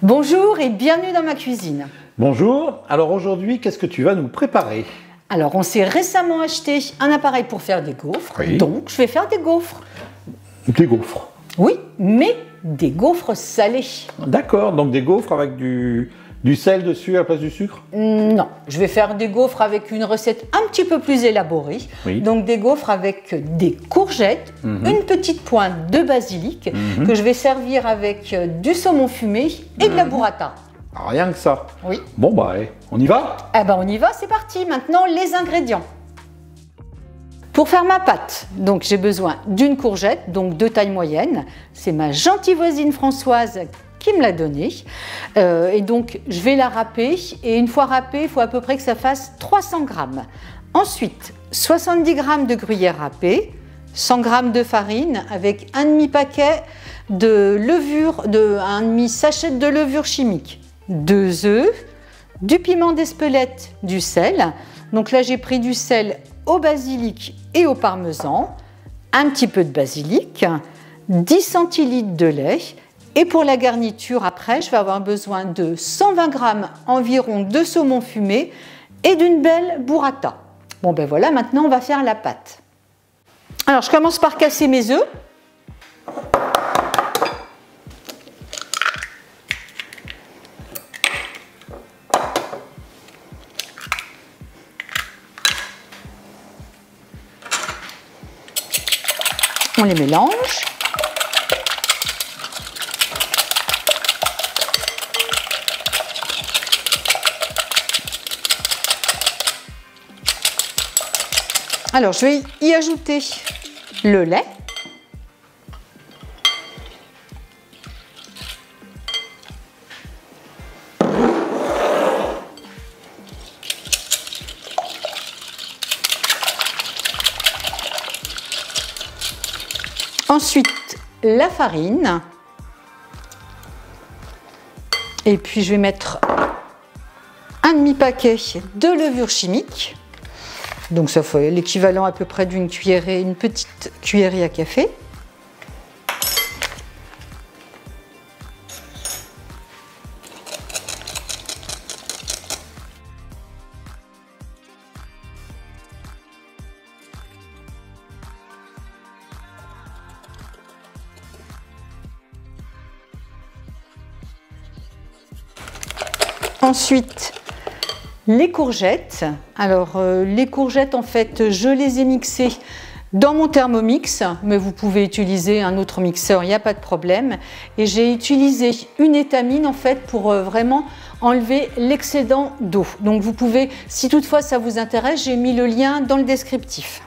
Bonjour et bienvenue dans ma cuisine. Bonjour, alors aujourd'hui, qu'est-ce que tu vas nous préparer? Alors, on s'est récemment acheté un appareil pour faire des gaufres, Oui. donc je vais faire des gaufres. Des gaufres. Oui, mais des gaufres salées. D'accord, donc des gaufres avec du sel dessus à la place du sucre? Non, je vais faire des gaufres avec une recette un petit peu plus élaborée. Oui. Donc des gaufres avec des courgettes, une petite pointe de basilic que je vais servir avec du saumon fumé et de la burrata. Rien que ça. Oui. Bon bah, allez, on y va? Eh ben on y va, c'est parti. Maintenant les ingrédients. Pour faire ma pâte, donc j'ai besoin d'une courgette, donc de taille moyenne. C'est ma gentille voisine Françoise qui me l'a donnée. Et donc je vais la râper. Et une fois râpée, il faut à peu près que ça fasse 300 grammes. Ensuite, 70 grammes de gruyère râpée, 100 grammes de farine avec un demi-paquet de levure, un demi-sachet de levure chimique, 2 œufs, du piment d'Espelette, du sel. Donc là, j'ai pris du sel au basilic et au parmesan, un petit peu de basilic, 10 centilitres de lait. Et pour la garniture, après, je vais avoir besoin de 120 grammes environ de saumon fumé et d'une belle burrata. Bon ben voilà, maintenant on va faire la pâte. Alors je commence par casser mes œufs. On les mélange. Alors, je vais y ajouter le lait. Ensuite, la farine. Et puis, je vais mettre un demi-paquet de levure chimique. Donc ça fait l'équivalent à peu près d'une cuillerée, une petite cuillerée à café. Ensuite, les courgettes. Alors, les courgettes, en fait, je les ai mixées dans mon Thermomix, mais vous pouvez utiliser un autre mixeur, il n'y a pas de problème. Et j'ai utilisé une étamine, en fait, pour vraiment enlever l'excédent d'eau. Donc, vous pouvez, si toutefois ça vous intéresse, j'ai mis le lien dans le descriptif.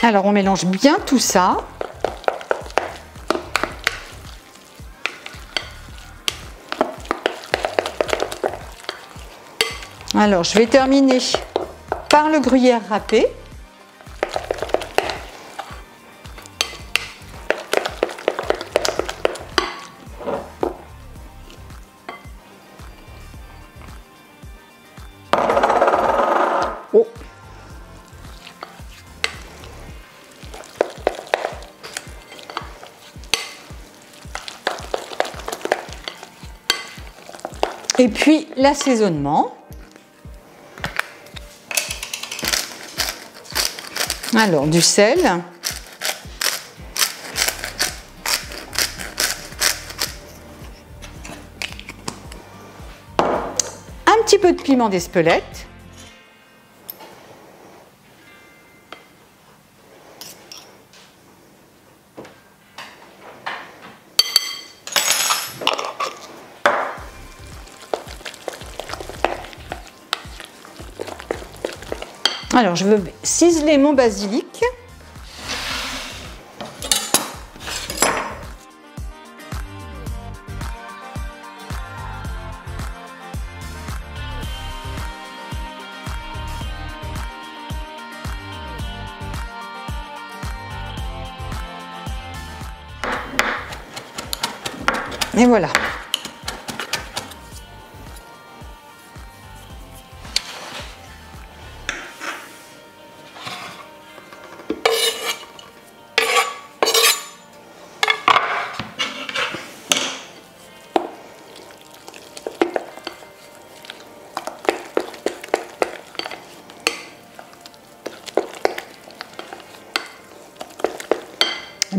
Alors on mélange bien tout ça. Alors je vais terminer par le gruyère râpé. Oh. Et puis l'assaisonnement. Alors du sel. Un petit peu de piment d'Espelette. Alors, je veux ciseler mon basilic. Et voilà.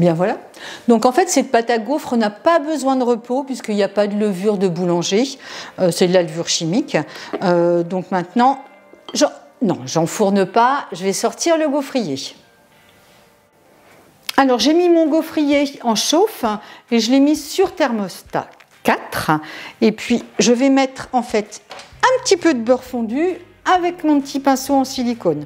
Bien voilà. Donc en fait, cette pâte à gaufres n'a pas besoin de repos puisqu'il n'y a pas de levure de boulanger. C'est de la levure chimique. Donc maintenant, non, j'enfourne pas. Je vais sortir le gaufrier. Alors j'ai mis mon gaufrier en chauffe et je l'ai mis sur thermostat 4. Et puis je vais mettre en fait un petit peu de beurre fondu avec mon petit pinceau en silicone.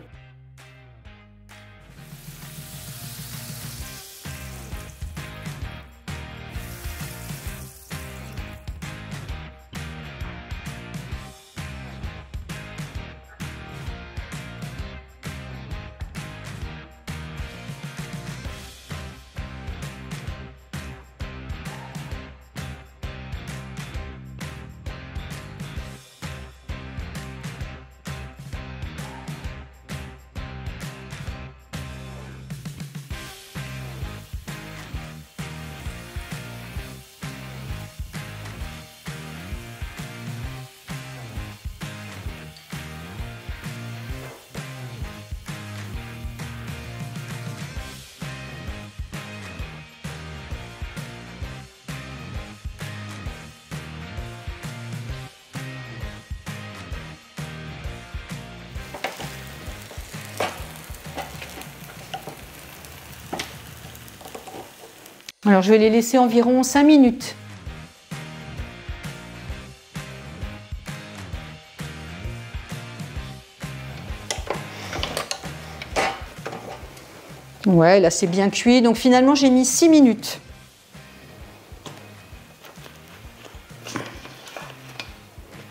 Alors je vais les laisser environ 5 minutes. Ouais, là c'est bien cuit. Donc finalement j'ai mis 6 minutes.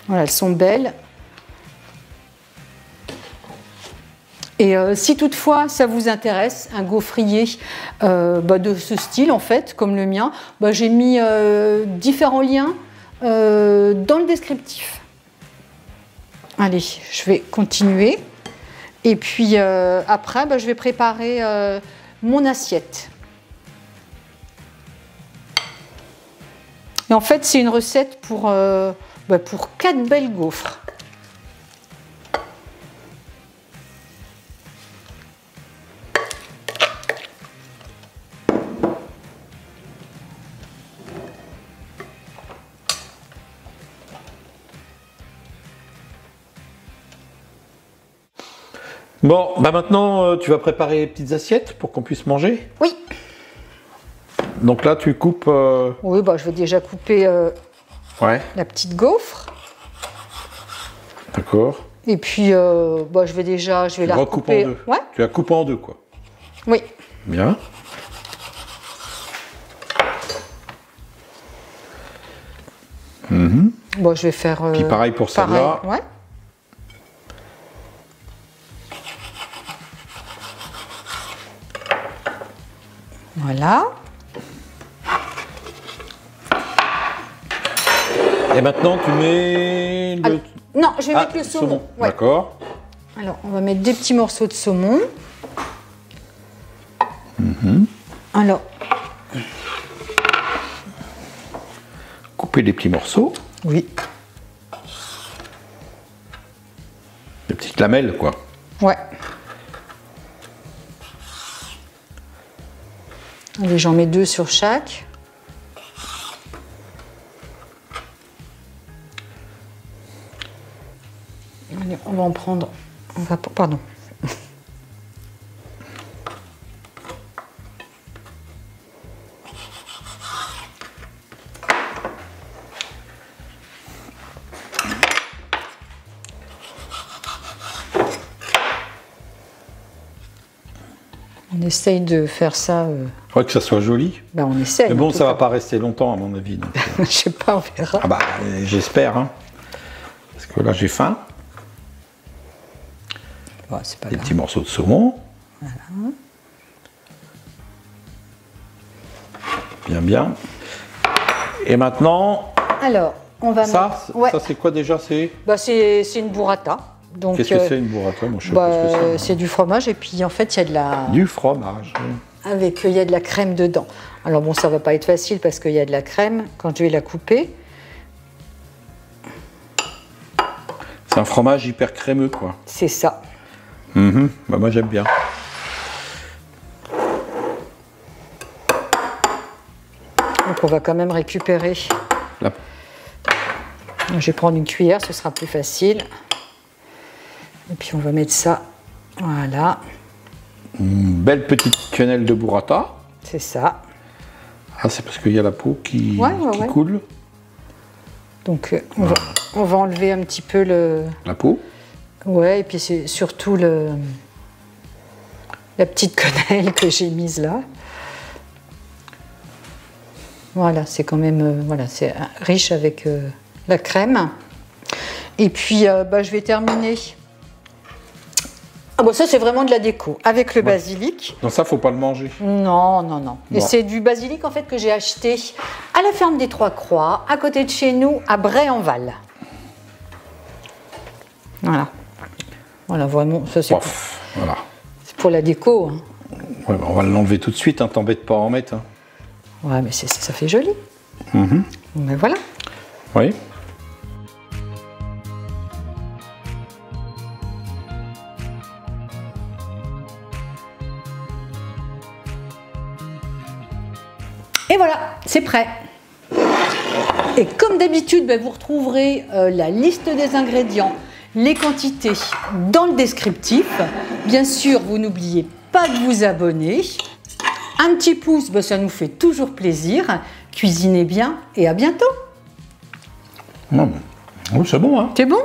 Voilà, elles sont belles. Et si toutefois ça vous intéresse, un gaufrier de ce style en fait, comme le mien, j'ai mis différents liens dans le descriptif. Allez, je vais continuer. Et puis après, je vais préparer mon assiette. Et en fait, c'est une recette pour 4 belles gaufres. Bon, maintenant, tu vas préparer les petites assiettes pour qu'on puisse manger? Oui. Donc là, tu coupes... Oui, je vais déjà couper la petite gaufre. D'accord. Et puis, je vais la recouper. En deux. Ouais. Tu la coupes en deux, quoi. Oui. Bien. Je vais faire... Puis pareil pour celle-là. Ouais. Voilà. Et maintenant, tu mets... Non, je vais mettre le saumon. Ouais. D'accord. Alors, on va mettre des petits morceaux de saumon. Alors... Couper des petits morceaux. Oui. Des petites lamelles, quoi. Ouais. Allez, j'en mets 2 sur chaque. Allez, on va en prendre... Pardon. On essaye de faire ça... Ouais, que ça soit joli. On essaye. Mais bon, ça va pas rester longtemps, à mon avis. Donc, Je sais pas, on verra. Ah j'espère, hein. Parce que là, j'ai faim. C'est pas des grave. petits morceaux de saumon. Voilà. Bien, bien. Et maintenant... Alors, on va ça, mettre... ça c'est quoi déjà? C'est une burrata. Qu'est-ce que c'est une burrata? Moi, je sais pas ce que c'est. C'est du fromage et puis en fait, il y a de la... Du fromage. Il y a de la crème dedans. Alors bon, ça va pas être facile parce qu'il y a de la crème quand je vais la couper. C'est un fromage hyper crémeux, quoi. C'est ça. Moi, j'aime bien. qu'on va quand même récupérer. La- Je vais prendre une cuillère, ce sera plus facile. Et puis on va mettre ça, voilà, Une belle petite quenelle de burrata. c'est ça. Ah, c'est parce qu'il y a la peau qui, Ouais. coule. Donc on va enlever un petit peu le... La peau. Ouais, et puis c'est surtout la petite quenelle que j'ai mise là. Voilà, c'est quand même voilà, c'est riche avec la crème. Et puis je vais terminer. Ah bon, ça c'est vraiment de la déco avec le basilic. Non, ça, faut pas le manger. Non. Et c'est du basilic en fait que j'ai acheté à la ferme des Trois Croix, à côté de chez nous, à Bray-en-Val. Voilà, vraiment, ça c'est Voilà. pour la déco. Hein. Ouais, bah, on va l'enlever tout de suite, hein, t'embête pas à en mettre. Hein. Ouais, mais ça fait joli. Mais voilà. Oui. Et voilà, c'est prêt. Et comme d'habitude, vous retrouverez la liste des ingrédients, les quantités dans le descriptif. Bien sûr, vous n'oubliez pas de vous abonner. Un petit pouce, ça nous fait toujours plaisir. Cuisinez bien et à bientôt. Non, mais... c'est bon, hein. C'est bon?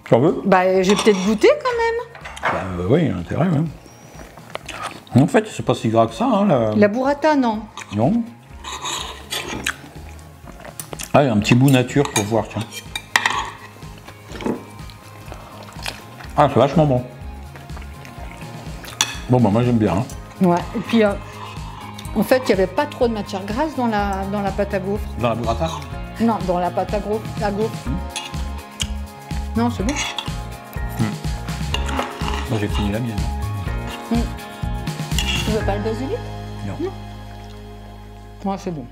Tu en veux? J'ai peut-être goûté quand même. Oui, il y a intérêt, hein. En fait, c'est pas si gras que ça, hein. La burrata, non. Non. Ah, il y a un petit bout nature pour voir, tiens. Ah, c'est vachement bon. Bon, bah moi j'aime bien. Hein. Ouais. Et puis, en fait, il n'y avait pas trop de matière grasse dans la pâte à gaufres. Dans la burrata? Non, dans la pâte à gaufres. Non, c'est bon. Moi j'ai fini la mienne. Tu veux pas le basilic? Non. Ouais, c'est bon.